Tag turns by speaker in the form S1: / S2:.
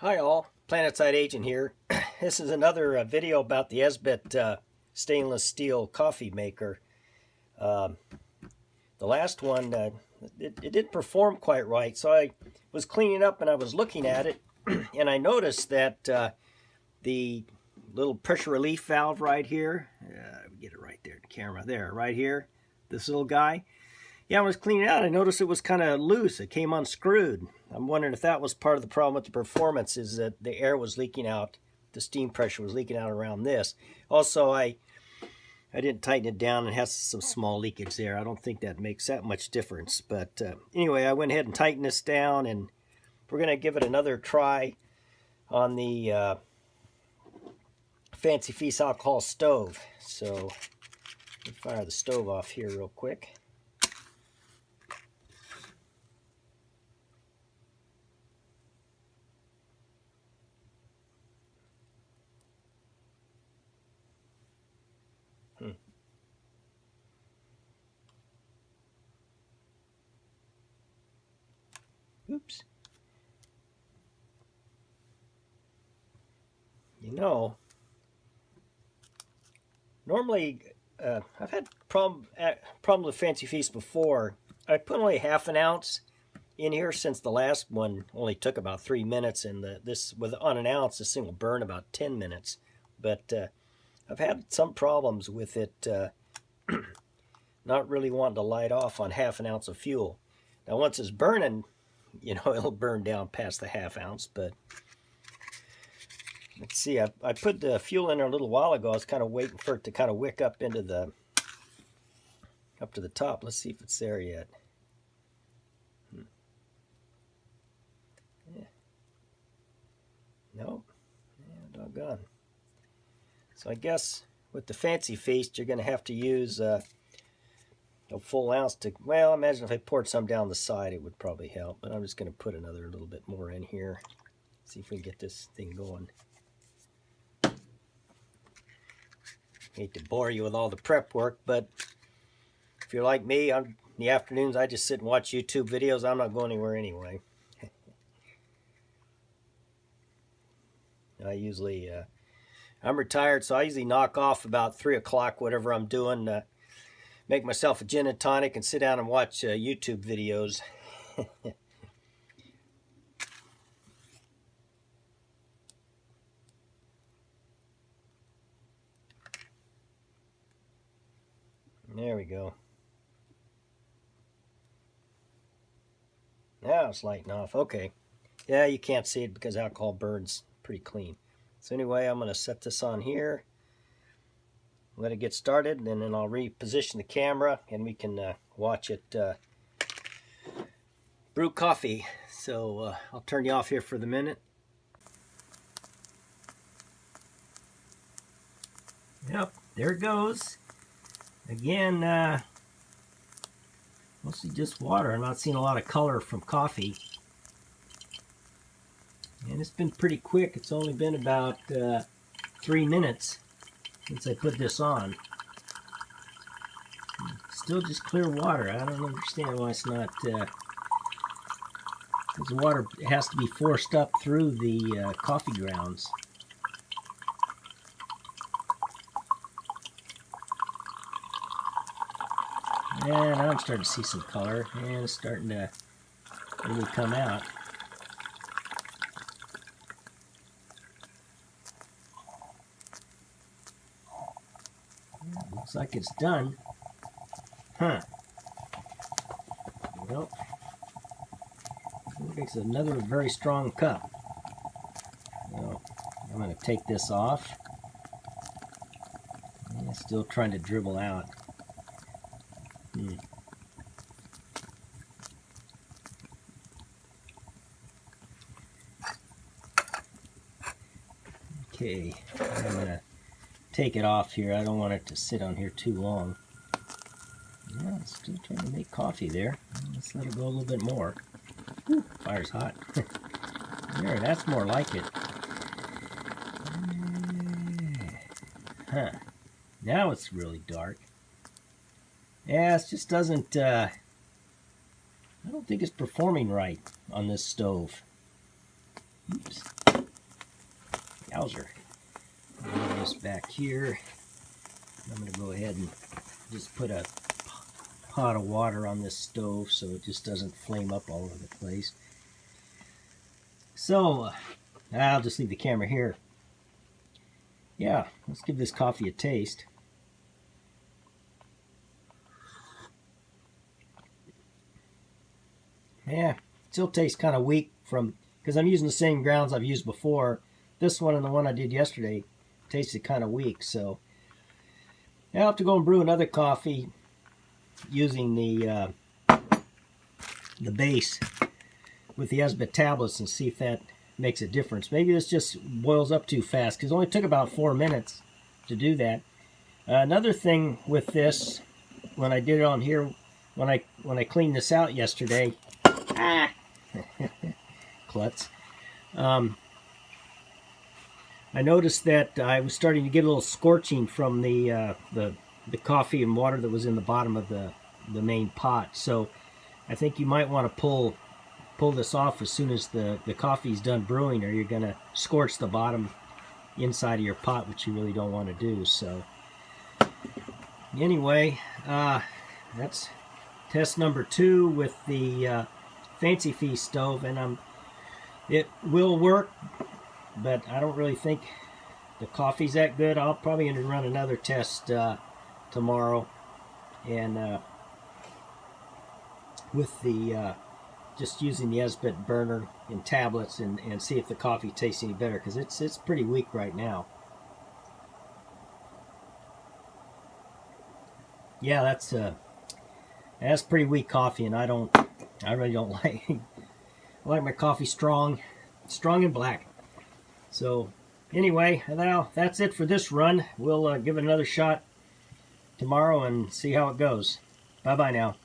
S1: Hi all, Planetside Agent here. This is another video about the Esbit stainless steel coffee maker. The last one, it didn't perform quite right, so I was cleaning up and I was looking at it and I noticed that the little pressure relief valve right here, get it right there, the camera there, right here, this little guy. Yeah, I was cleaning it out. I noticed it was kind of loose. It came unscrewed. I'm wondering if that was part of the problem with the performance, is that the air was leaking out, the steam pressure was leaking out around this. Also, I didn't tighten it down. It has some small leakage there. I don't think that makes that much difference. But anyway, I went ahead and tightened this down, and we're going to give it another try on the Fancy Feast alcohol stove. So let me fire the stove off here real quick. Oops. You know, normally I've had problem with Fancy Feast before. I put only half an ounce in here, since the last one only took about 3 minutes, and this with on an ounce, this thing will burn about 10 minutes. But I've had some problems with it not really wanting to light off on half an ounce of fuel. Now once it's burning, you know, it'll burn down past the half ounce. But let's see, I put the fuel in there a little while ago. I was kind of waiting for it to kind of wick up into the up to the top. Let's see if it's there yet. Yeah. Nope. Yeah, doggone. So I guess with the Fancy Feast, you're going to have to use a full ounce to, well, I imagine if I poured some down the side, it would probably help. But I'm just going to put another little bit more in here. See if we can get this thing going. Hate to bore you with all the prep work, but if you're like me, in the afternoons I just sit and watch YouTube videos. I'm not going anywhere anyway. I usually, I'm retired, so I usually knock off about 3 o'clock, whatever I'm doing, make myself a gin and tonic and sit down and watch YouTube videos. There we go. Now it's lighting off. Okay. Yeah, you can't see it because alcohol burns pretty clean. So anyway, I'm going to set this on here, let it get started, and then I'll reposition the camera and we can watch it brew coffee. So I'll turn you off here for the minute. Yep, there it goes. Again, mostly just water. I'm not seeing a lot of color from coffee. And it's been pretty quick. It's only been about 3 minutes since I put this on. Still just clear water. I don't understand why it's not, because the water has to be forced up through the coffee grounds. And now I'm starting to see some color, and it's starting to really come out. Looks like it's done. Huh. Well, it makes another very strong cup. So I'm going to take this off. And it's still trying to dribble out. Okay, I'm going to take it off here. I don't want it to sit on here too long. Yeah, it's still trying to make coffee there. Let's let it go a little bit more. Whew, fire's hot. There, that's more like it. Huh. Now it's really dark. Yeah, it just doesn't, I don't think it's performing right on this stove. Oops. Yowzer. Move this back here. I'm going to go ahead and just put a pot of water on this stove so it just doesn't flame up all over the place. So, I'll just leave the camera here. Yeah, let's give this coffee a taste. Yeah, still tastes kind of weak because I'm using the same grounds I've used before. This one and the one I did yesterday tasted kind of weak, so I'll have to go and brew another coffee using the base with the Esbit tablets and see if that makes a difference. Maybe this just boils up too fast because it only took about 4 minutes to do that. Another thing with this, when I did it on here, when I cleaned this out yesterday, klutz. I noticed that I was starting to get a little scorching from the coffee and water that was in the bottom of the main pot. So I think you might want to pull this off as soon as the coffee's done brewing, or you're going to scorch the bottom inside of your pot, which you really don't want to do. So anyway, that's test number 2 with the Fancy Feast stove, and it will work, but I don't really think the coffee's that good. I'll probably run another test tomorrow, and with the just using the Esbit burner in tablets and see if the coffee tastes any better, because it's pretty weak right now. Yeah, that's pretty weak coffee, and I really don't like. I like my coffee strong and black. So anyway, now that's it for this run. We'll give it another shot tomorrow and see how it goes. Bye bye now.